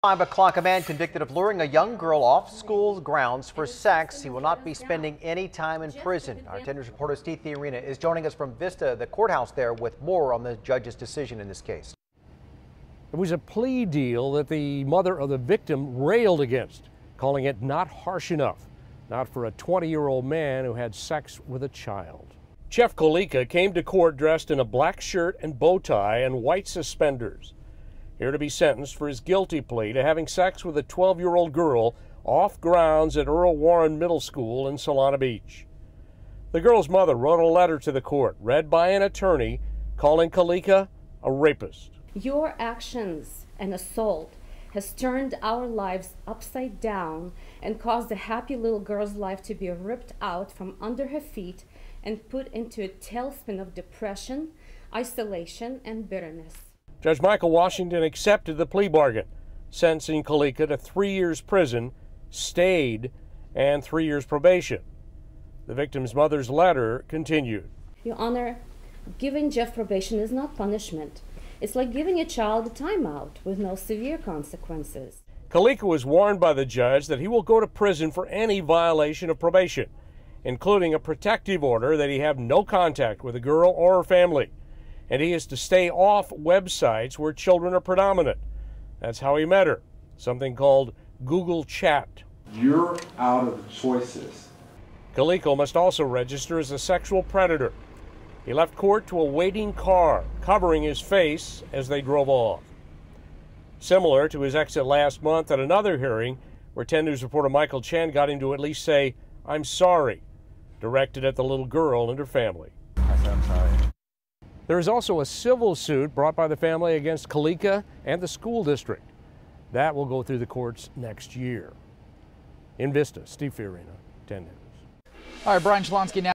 5 o'clock, a man convicted of luring a young girl off school grounds for sex. He will not be spending any time in prison. Our 10 News reporter Steve Fiorina is joining us from Vista, the courthouse there, with more on the judge's decision in this case. It was a plea deal that the mother of the victim railed against, calling it not harsh enough, not for a 20-year-old man who had sex with a child. Jeff Kalika came to court dressed in a black shirt and bow tie and white suspenders, here to be sentenced for his guilty plea to having sex with a 12-year-old girl off grounds at Earl Warren Middle School in Solana Beach. The girl's mother wrote a letter to the court, read by an attorney, calling Kalika a rapist. Your actions and assault has turned our lives upside down and caused a happy little girl's life to be ripped out from under her feet and put into a tailspin of depression, isolation, and bitterness. Judge Michael Washington accepted the plea bargain, sentencing Kalika to 3 years prison, stayed, and 3 years probation. The victim's mother's letter continued. Your Honor, giving Jeff probation is not punishment. It's like giving a child a timeout with no severe consequences. Kalika was warned by the judge that he will go to prison for any violation of probation, including a protective order that he have no contact with the girl or her family, and he is to stay off websites where children are predominant. That's how he met her, something called Google Chat. You're out of choices. Kalika must also register as a sexual predator. He left court to a waiting car, covering his face as they drove off. Similar to his exit last month at another hearing, where 10 News reporter Michael Chen got him to at least say, "I'm sorry," directed at the little girl and her family. I said, I'm sorry. There is also a civil suit brought by the family against Kalika and the school district. That will go through the courts next year. In Vista, Steve Fiorina, 10 News. All right, Brian Shalonsky now.